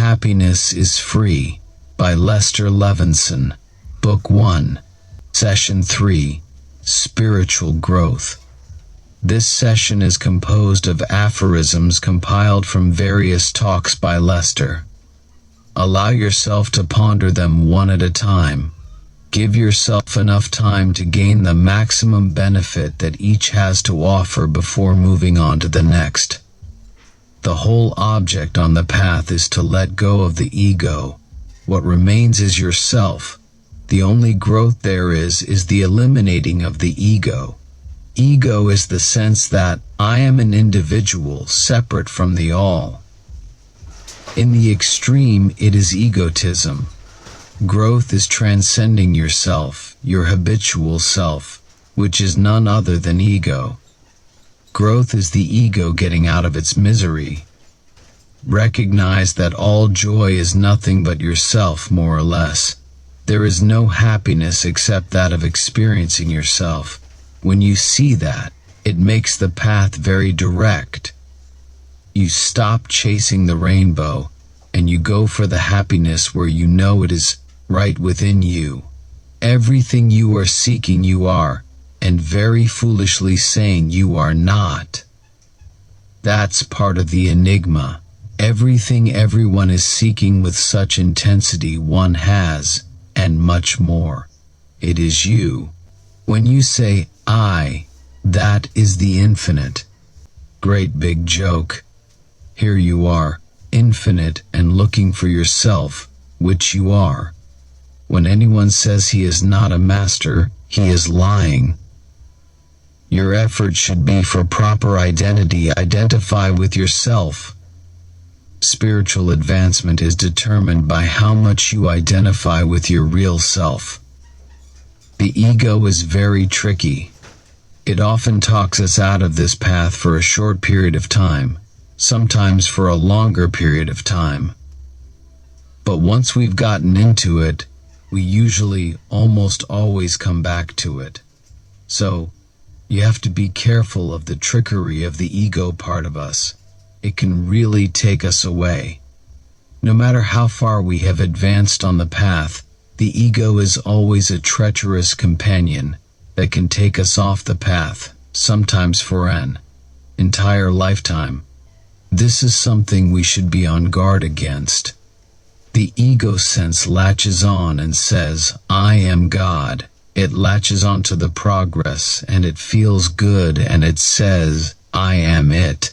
Happiness is Free by Lester Levinson. Book 1, Session 3, Spiritual Growth. This session is composed of aphorisms compiled from various talks by Lester. Allow yourself to ponder them one at a time. Give yourself enough time to gain the maximum benefit that each has to offer before moving on to the next. The whole object on the path is to let go of the ego. What remains is yourself. The only growth there is the eliminating of the ego. Ego is the sense that I am an individual separate from the all. In the extreme, it is egotism. Growth is transcending yourself, your habitual self, which is none other than ego. Growth is the ego getting out of its misery. Recognize that all joy is nothing but yourself, more or less. There is no happiness except that of experiencing yourself. When you see that, it makes the path very direct. You stop chasing the rainbow, and you go for the happiness where you know it is right within you. Everything you are seeking you are, and very foolishly saying you are not. That's part of the enigma. Everything everyone is seeking with such intensity one has, and much more. It is you. When you say, I, that is the infinite. Great big joke. Here you are, infinite and looking for yourself, which you are. When anyone says he is not a master, he is lying. Your effort should be for proper identity. Identify with yourself. Spiritual advancement is determined by how much you identify with your real self. The ego is very tricky. It often talks us out of this path for a short period of time, sometimes for a longer period of time. But once we've gotten into it, we usually almost always come back to it. So, you have to be careful of the trickery of the ego part of us. It can really take us away. No matter how far we have advanced on the path, the ego is always a treacherous companion that can take us off the path, sometimes for an entire lifetime. This is something we should be on guard against. The ego sense latches on and says, I am God. It latches onto the progress and it feels good and it says, I am it.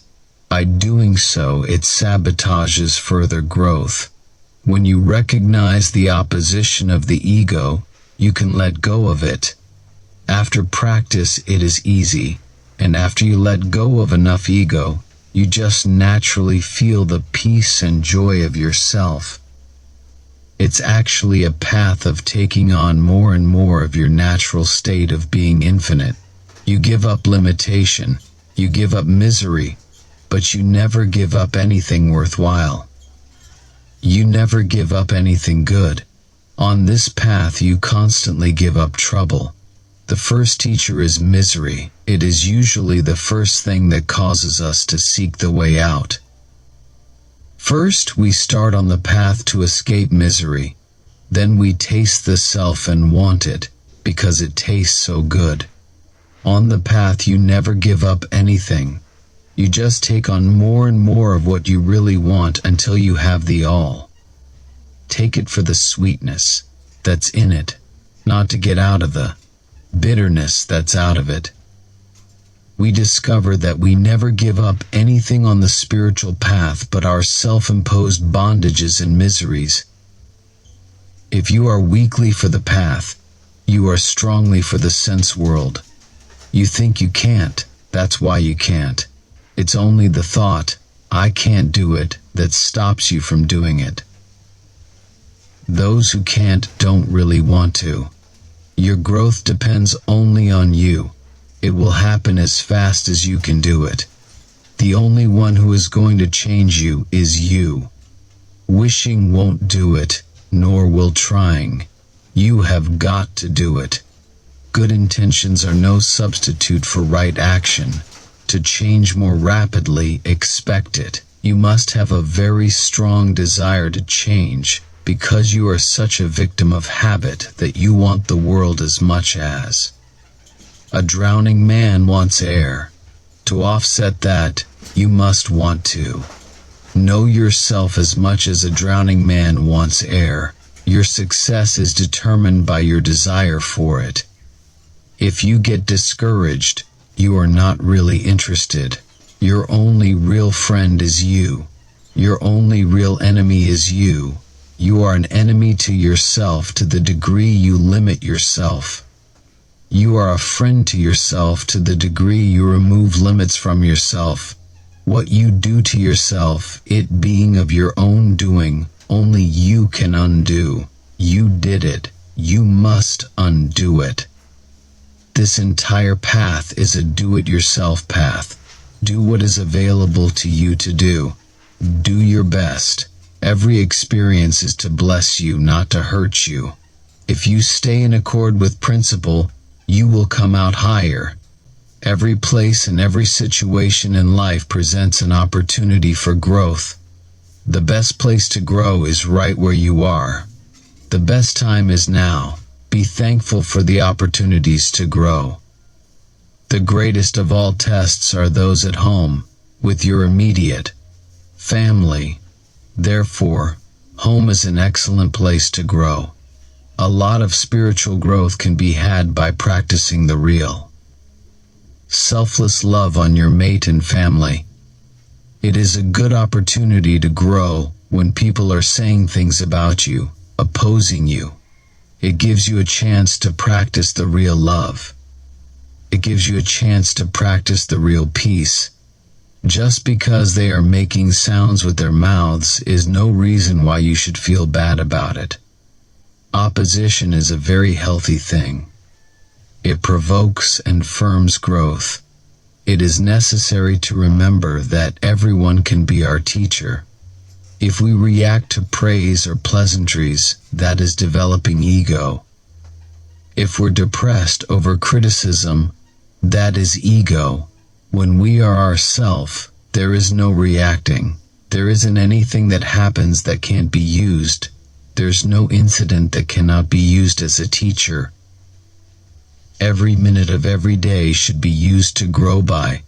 By doing so, it sabotages further growth. When you recognize the opposition of the ego, you can let go of it. After practice, it is easy, and after you let go of enough ego, you just naturally feel the peace and joy of yourself. It's actually a path of taking on more and more of your natural state of being infinite. You give up limitation, you give up misery, but you never give up anything worthwhile. You never give up anything good. On this path you constantly give up trouble. The first teacher is misery. It is usually the first thing that causes us to seek the way out. First, we start on the path to escape misery. Then we taste the self and want it, because it tastes so good. On the path you never give up anything. You just take on more and more of what you really want until you have the all. Take it for the sweetness that's in it, not to get out of the bitterness that's out of it. We discover that we never give up anything on the spiritual path but our self-imposed bondages and miseries. If you are weakly for the path, you are strongly for the sense world. You think you can't, that's why you can't. It's only the thought, I can't do it, that stops you from doing it. Those who can't don't really want to. Your growth depends only on you. It will happen as fast as you can do it. The only one who is going to change you is you. Wishing won't do it, nor will trying. You have got to do it. Good intentions are no substitute for right action. To change more rapidly, expect it. You must have a very strong desire to change, because you are such a victim of habit that you want the world as much as a drowning man wants air. To offset that, you must want to know yourself as much as a drowning man wants air. Your success is determined by your desire for it. If you get discouraged, you are not really interested. Your only real friend is you. Your only real enemy is you. You are an enemy to yourself to the degree you limit yourself. You are a friend to yourself to the degree you remove limits from yourself. What you do to yourself, it being of your own doing, only you can undo. You did it. You must undo it. This entire path is a do-it-yourself path. Do what is available to you to do. Do your best. Every experience is to bless you, not to hurt you. If you stay in accord with principle, you will come out higher. Every place and every situation in life presents an opportunity for growth. The best place to grow is right where you are. The best time is now. Be thankful for the opportunities to grow. The greatest of all tests are those at home, with your immediate family. Therefore, home is an excellent place to grow. A lot of spiritual growth can be had by practicing the real, selfless love on your mate and family. It is a good opportunity to grow when people are saying things about you, opposing you. It gives you a chance to practice the real love. It gives you a chance to practice the real peace. Just because they are making sounds with their mouths is no reason why you should feel bad about it. Opposition is a very healthy thing. It provokes and firms growth. It is necessary to remember that everyone can be our teacher. If we react to praise or pleasantries, that is developing ego. If we're depressed over criticism, that is ego. When we are ourself, there is no reacting. There isn't anything that happens that can't be used. There's no incident that cannot be used as a teacher. Every minute of every day should be used to grow by.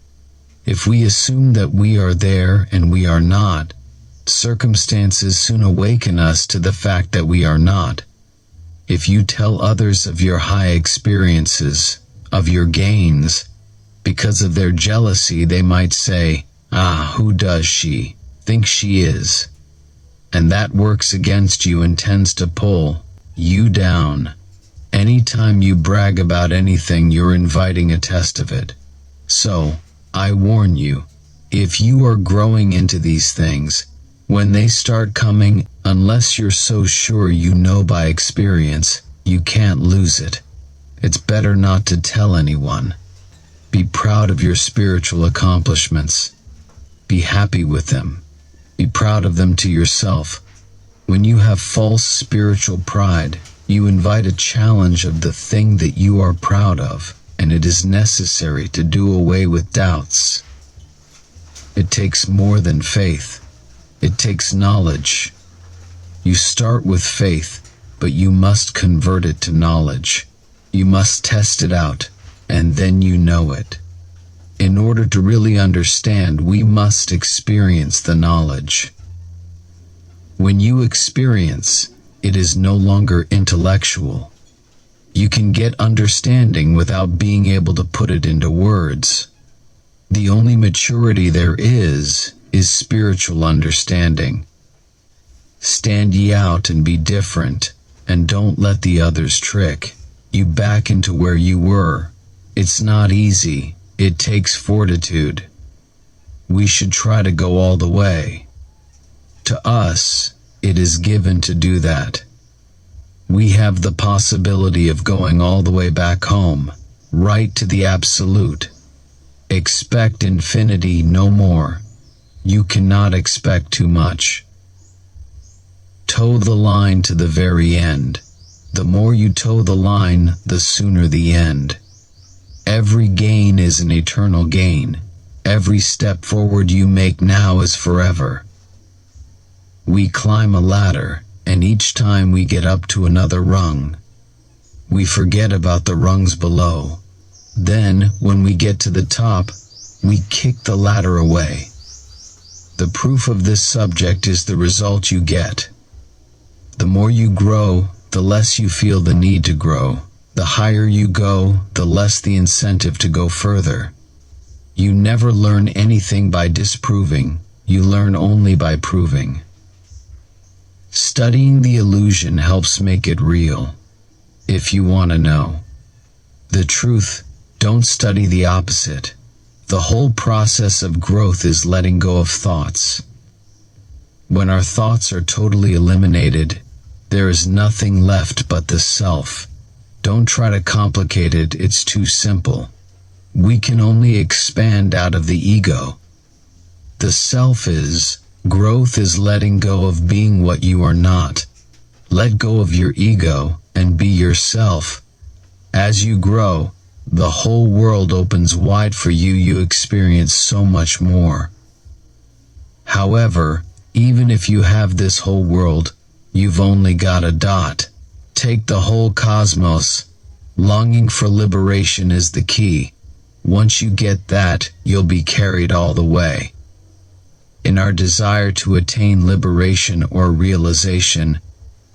If we assume that we are there and we are not, circumstances soon awaken us to the fact that we are not. If you tell others of your high experiences, of your gains, because of their jealousy they might say, "Ah, who does she think she is?" And that works against you and tends to pull you down. Anytime you brag about anything, you're inviting a test of it. So, I warn you, if you are growing into these things, when they start coming, unless you're so sure you know by experience, you can't lose it. It's better not to tell anyone. Be proud of your spiritual accomplishments. Be happy with them. Be proud of them to yourself. When you have false spiritual pride, you invite a challenge of the thing that you are proud of, and it is necessary to do away with doubts. It takes more than faith. It takes knowledge. You start with faith, but you must convert it to knowledge. You must test it out, and then you know it. In order to really understand, we must experience the knowledge. When you experience, it is no longer intellectual. You can get understanding without being able to put it into words. The only maturity there is spiritual understanding. Stand ye out and be different, and don't let the others trick you back into where you were. It's not easy. It takes fortitude. We should try to go all the way. To us, it is given to do that. We have the possibility of going all the way back home, right to the absolute. Expect infinity, no more. You cannot expect too much. Toe the line to the very end. The more you toe the line, the sooner the end. Every gain is an eternal gain. Every step forward you make now is forever. We climb a ladder, and each time we get up to another rung, we forget about the rungs below. Then, when we get to the top, we kick the ladder away. The proof of this subject is the result you get. The more you grow, the less you feel the need to grow. The higher you go, the less the incentive to go further. You never learn anything by disproving, you learn only by proving. Studying the illusion helps make it real. If you want to know the truth, don't study the opposite. The whole process of growth is letting go of thoughts. When our thoughts are totally eliminated, there is nothing left but the self. Don't try to complicate it, it's too simple. We can only expand out of the ego. The self is, growth is letting go of being what you are not. Let go of your ego and be yourself. As you grow, the whole world opens wide for you. You experience so much more. However, even if you have this whole world, you've only got a dot. Take the whole cosmos. Longing for liberation is the key. Once you get that, you'll be carried all the way. In our desire to attain liberation or realization,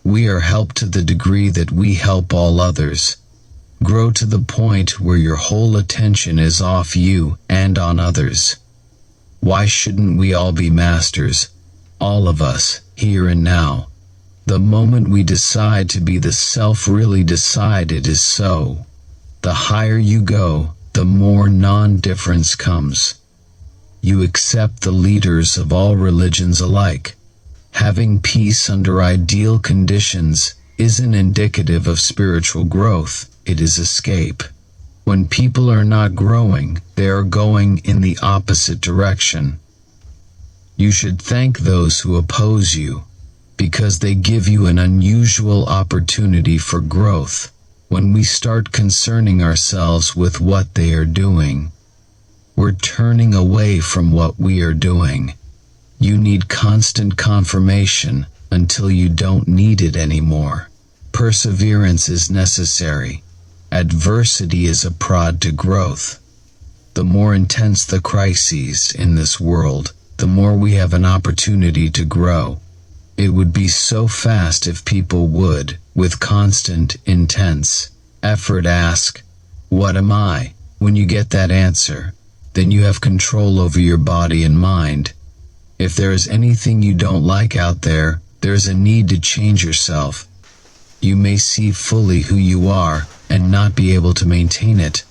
we are helped to the degree that we help all others. Grow to the point where your whole attention is off you and on others. Why shouldn't we all be masters? All of us, here and now. The moment we decide to be the self, really decide it is so. The higher you go, the more non-difference comes. You accept the leaders of all religions alike. Having peace under ideal conditions isn't indicative of spiritual growth, it is escape. When people are not growing, they are going in the opposite direction. You should thank those who oppose you, because they give you an unusual opportunity for growth. When we start concerning ourselves with what they are doing, we're turning away from what we are doing. You need constant confirmation until you don't need it anymore. Perseverance is necessary. Adversity is a prod to growth. The more intense the crises in this world, the more we have an opportunity to grow. It would be so fast if people would, with constant, intense effort, ask, "What am I?" When you get that answer, then you have control over your body and mind. If there is anything you don't like out there, there is a need to change yourself. You may see fully who you are and not be able to maintain it.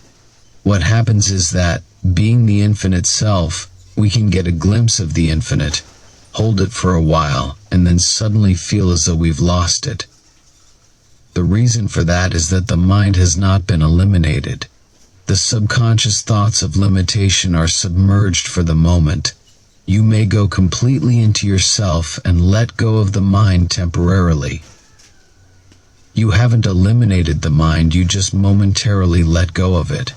What happens is that, being the infinite self, we can get a glimpse of the infinite, hold it for a while, and then suddenly feel as though we've lost it. The reason for that is that the mind has not been eliminated. The subconscious thoughts of limitation are submerged for the moment. You may go completely into yourself and let go of the mind temporarily. You haven't eliminated the mind, you just momentarily let go of it.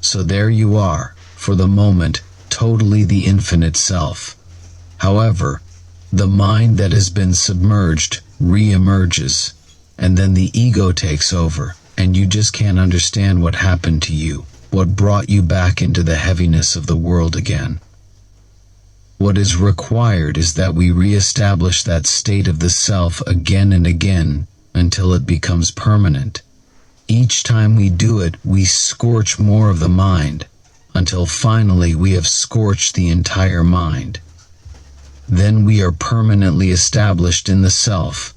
So there you are, for the moment, totally the infinite self. However, the mind that has been submerged re-emerges, and then the ego takes over, and you just can't understand what happened to you, what brought you back into the heaviness of the world again. What is required is that we re-establish that state of the self again and again until it becomes permanent. Each time we do it, we scorch more of the mind, until finally we have scorched the entire mind. Then we are permanently established in the self.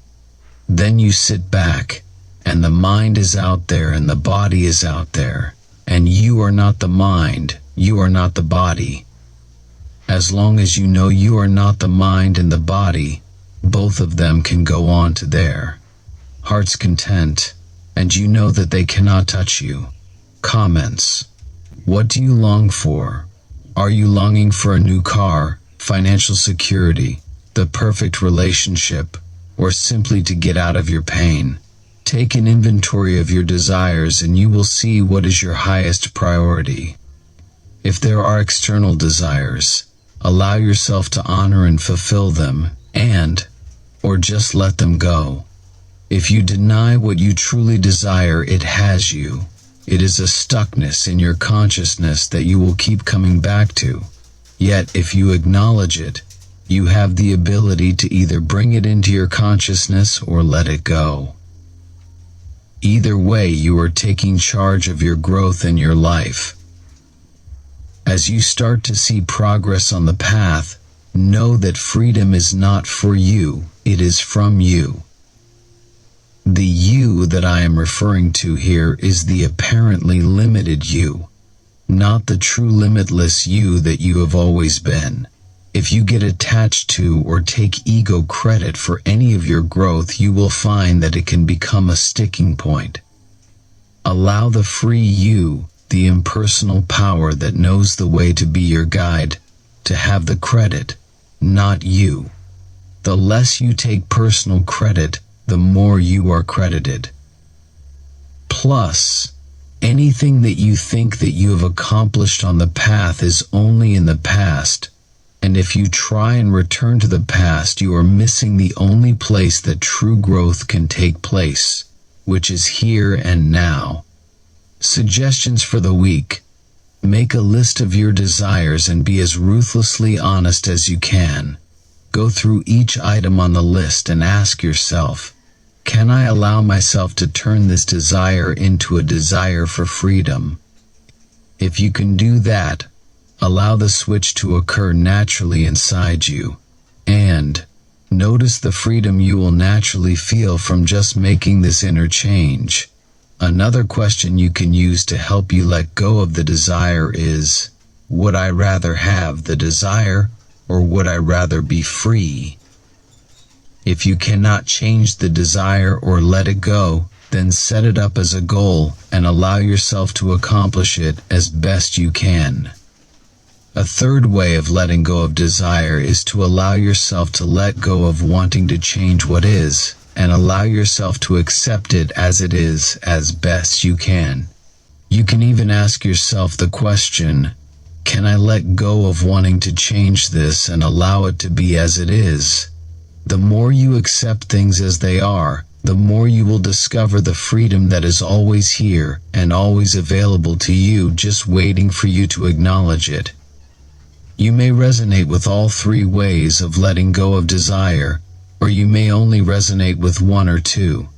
Then you sit back, and the mind is out there and the body is out there, and you are not the mind, you are not the body. As long as you know you are not the mind and the body, both of them can go on to their heart's content, and you know that they cannot touch you. Comments. What do you long for? Are you longing for a new car, financial security, the perfect relationship, or simply to get out of your pain? Take an inventory of your desires and you will see what is your highest priority. If there are external desires, allow yourself to honor and fulfill them, or just let them go. If you deny what you truly desire, it has you. It is a stuckness in your consciousness that you will keep coming back to. Yet, if you acknowledge it, you have the ability to either bring it into your consciousness or let it go. Either way, you are taking charge of your growth in your life. As you start to see progress on the path, know that freedom is not for you, it is from you. The you that I am referring to here is the apparently limited you, not the true limitless you that you have always been. If you get attached to or take ego credit for any of your growth, you will find that it can become a sticking point. Allow the free you, the impersonal power that knows the way to be your guide, to have the credit, not you. The less you take personal credit, the more you are credited. Plus, anything that you think that you have accomplished on the path is only in the past, and if you try and return to the past, you are missing the only place that true growth can take place, which is here and now. Suggestions for the week. Make a list of your desires and be as ruthlessly honest as you can. Go through each item on the list and ask yourself, can I allow myself to turn this desire into a desire for freedom? If you can do that, allow the switch to occur naturally inside you, and notice the freedom you will naturally feel from just making this inner change. Another question you can use to help you let go of the desire is, would I rather have the desire, or would I rather be free? If you cannot change the desire or let it go, then set it up as a goal and allow yourself to accomplish it as best you can. A third way of letting go of desire is to allow yourself to let go of wanting to change what is, and allow yourself to accept it as it is as best you can. You can even ask yourself the question, can I let go of wanting to change this and allow it to be as it is? The more you accept things as they are, the more you will discover the freedom that is always here and always available to you, just waiting for you to acknowledge it. You may resonate with all three ways of letting go of desire, or you may only resonate with one or two.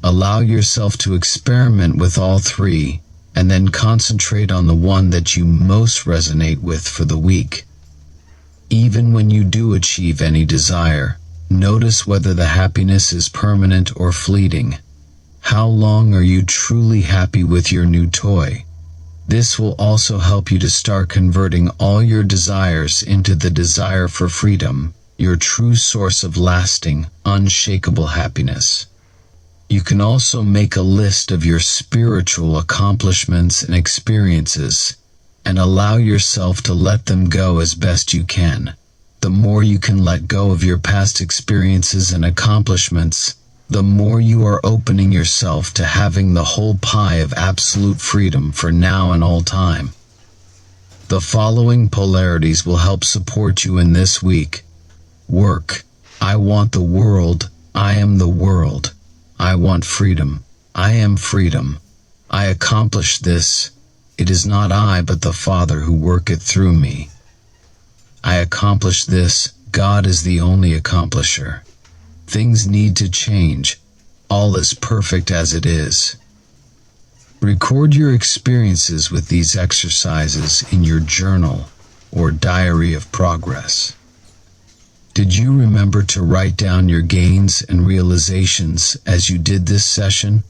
Allow yourself to experiment with all three, and then concentrate on the one that you most resonate with for the week. Even when you do achieve any desire, notice whether the happiness is permanent or fleeting. How long are you truly happy with your new toy? This will also help you to start converting all your desires into the desire for freedom, your true source of lasting, unshakable happiness. You can also make a list of your spiritual accomplishments and experiences, and allow yourself to let them go as best you can. The more you can let go of your past experiences and accomplishments, the more you are opening yourself to having the whole pie of absolute freedom for now and all time. The following polarities will help support you in this week. Work. I want the world. I am the world. I want freedom. I am freedom. I accomplish this. It is not I but the Father who worketh through me. I accomplish this. God is the only accomplisher. Things need to change. All is perfect as it is. Record your experiences with these exercises in your journal or diary of progress. Did you remember to write down your gains and realizations as you did this session?